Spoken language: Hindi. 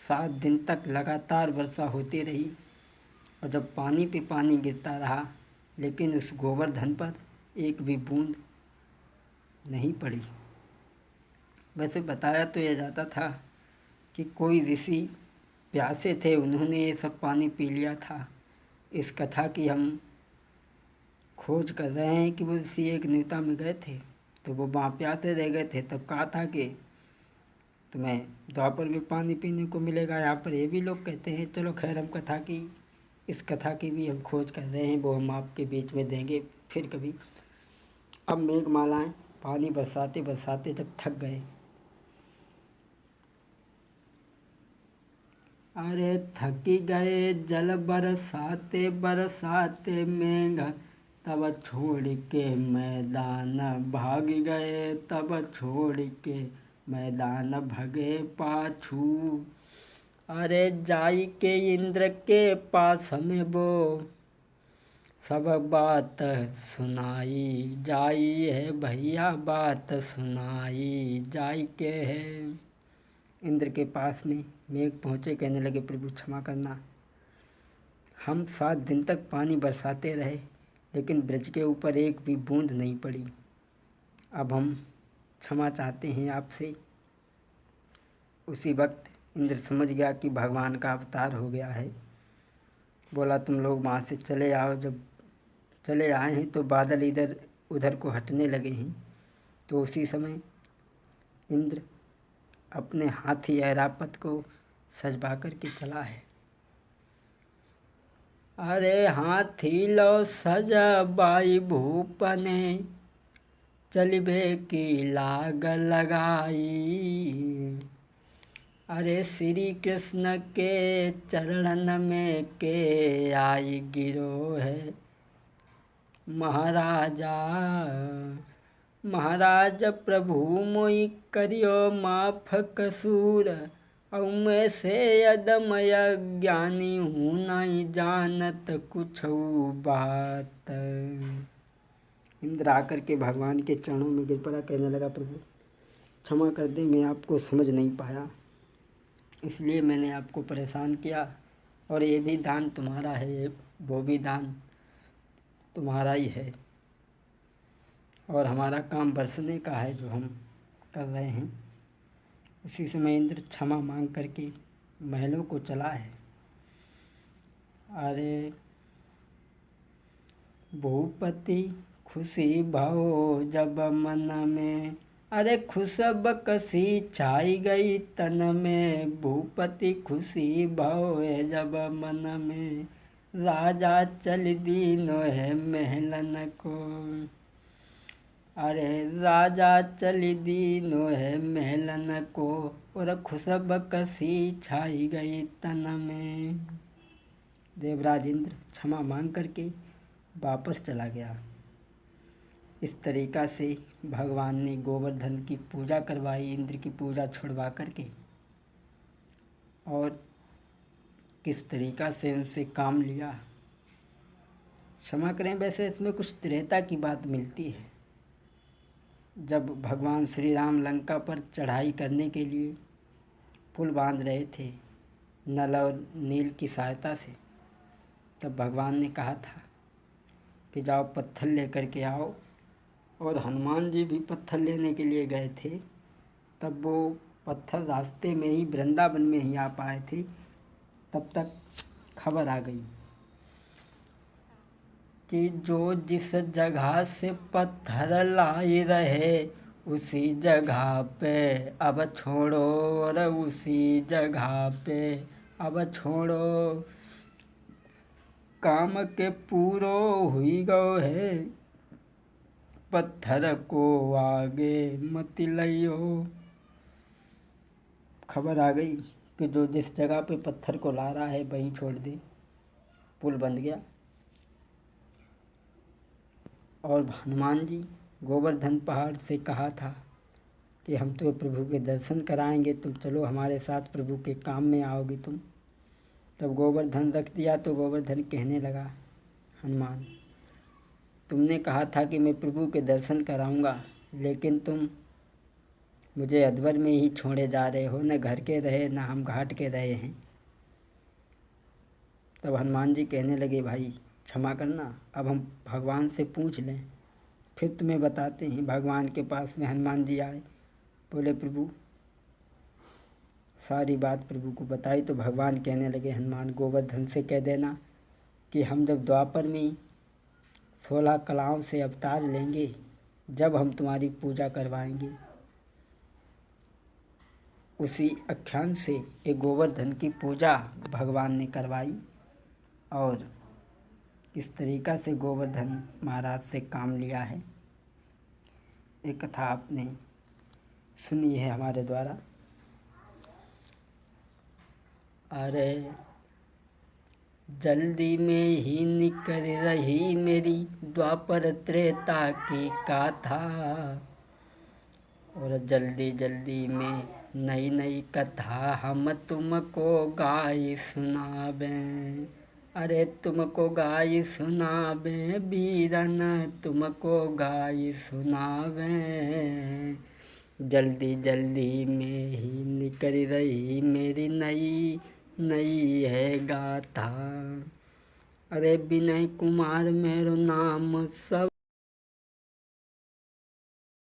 7 दिन तक लगातार वर्षा होती रही और जब पानी पे पानी गिरता रहा, लेकिन उस गोवर्धन पर एक भी बूंद नहीं पड़ी। वैसे बताया तो यह जाता था कि कोई ऋषि प्यासे थे, उन्होंने ये सब पानी पी लिया था। इस कथा की हम खोज कर रहे हैं कि वो ऋषि एक न्यूता में गए थे, तो वो वहाँ प्यासे रह गए थे। तब कहा था कि तुम्हें द्वापर में पानी पीने को मिलेगा। यहाँ पर ये भी लोग कहते हैं। चलो खैर, हम इस कथा की भी हम खोज कर रहे हैं, वो हम आपके बीच में देंगे फिर कभी। अब मेघमालाएं पानी बरसाते बरसाते जब थक गए, अरे थकी गए जल बरसाते बरसाते मेघ, तब छोड़ के मैदान भाग गए, तब छोड़ के मैदान भगे पाछू। अरे जाई के इंद्र के पास में वो सब बात सुनाई, जाई है भैया बात सुनाई, जाई के है इंद्र के पास में। मेघ पहुँचे, कहने लगे प्रभु क्षमा करना, हम 7 दिन तक पानी बरसाते रहे, लेकिन ब्रज के ऊपर एक भी बूंद नहीं पड़ी। अब हम क्षमा चाहते हैं आपसे। उसी वक्त इंद्र समझ गया कि भगवान का अवतार हो गया है। बोला तुम लोग वहाँ से चले आओ। जब चले आए हैं तो बादल इधर उधर को हटने लगे हैं। तो उसी समय इंद्र अपने हाथी ऐरापत को सजवा कर के चला है। अरे हाथी लो सजबाई भूपने, चलिबे की लाग लगाई। अरे श्री कृष्ण के चरणन में के आई गिरो है महाराजा। महाराज प्रभु मोई करियो माफ कसूर, और मैं से अदमय ज्ञानी हूँ नहीं जानत कुछ बात। इंद्र आकर के भगवान के चरणों में गिर पड़ा, कहने लगा प्रभु क्षमा कर दे, मैं आपको समझ नहीं पाया, इसलिए मैंने आपको परेशान किया। और ये भी दान तुम्हारा है, वो भी दान तुम्हारा ही है, और हमारा काम बरसने का है जो हम कर रहे हैं। उसी समय इंद्र क्षमा मांग करके महलों को चला है। अरे भूपति खुशी भाव जब मन में, अरे खुशब कसी छाई गई तन में। भूपति खुशी भाव जब मन में, राजा चल दीनो है महलन को। अरे राजा चल दीनो है महलन को, और खुशब कसी छाई गई तन में। देवराज इंद्र क्षमा मांग करके वापस चला गया। इस तरीक़ा से भगवान ने गोवर्धन की पूजा करवाई, इंद्र की पूजा छुड़वा करके, और किस तरीक़ा से उनसे काम लिया। क्षमा करें, वैसे इसमें कुछ त्रेता की बात मिलती है। जब भगवान श्री राम लंका पर चढ़ाई करने के लिए पुल बांध रहे थे नल और नील की सहायता से, तब भगवान ने कहा था कि जाओ पत्थर लेकर के आओ, और हनुमान जी भी पत्थर लेने के लिए गए थे। तब वो पत्थर रास्ते में ही वृंदावन में ही आ पाए थे। तब तक खबर आ गई कि जो जिस जगह से पत्थर लाई रहे, उसी जगह पे अब छोड़ो, और उसी जगह पे अब छोड़ो। काम के पूरो हुई गो है, पत्थर को आगे मत लियो। खबर आ गई कि जो जिस जगह पे पत्थर को ला रहा है वहीं छोड़ दे। पुल बंध गया, और हनुमान जी गोवर्धन पहाड़ से कहा था कि हम तो प्रभु के दर्शन कराएंगे, तुम चलो हमारे साथ, प्रभु के काम में आओगी तुम। तब गोवर्धन रख दिया तो गोवर्धन कहने लगा, हनुमान तुमने कहा था कि मैं प्रभु के दर्शन कराऊंगा, लेकिन तुम मुझे अधवर में ही छोड़े जा रहे हो, न घर के रहे न हम घाट के रहे हैं। तब हनुमान जी कहने लगे, भाई क्षमा करना, अब हम भगवान से पूछ लें, फिर तुम्हें बताते हैं। भगवान के पास में हनुमान जी आए, बोले प्रभु, सारी बात प्रभु को बताई। तो भगवान कहने लगे, हनुमान गोवर्धन से कह देना कि हम जब द्वापर में 16 कलाओं से अवतार लेंगे, जब हम तुम्हारी पूजा करवाएंगे। उसी आख्यान से एक गोवर्धन की पूजा भगवान ने करवाई और किस तरीक़ा से गोवर्धन महाराज से काम लिया है, एक कथा आपने सुनी है हमारे द्वारा। अरे जल्दी में ही निकल रही मेरी द्वापर त्रेता की गाथा, और जल्दी जल्दी में नई नई कथा हम तुमको गाई सुनावें। अरे तुमको गाई सुनावें वीरन, तुमको गाई सुनावें। जल्दी जल्दी में ही निकल रही मेरी नई नई है गाथा। अरे विनय कुमार मेरो नाम, सब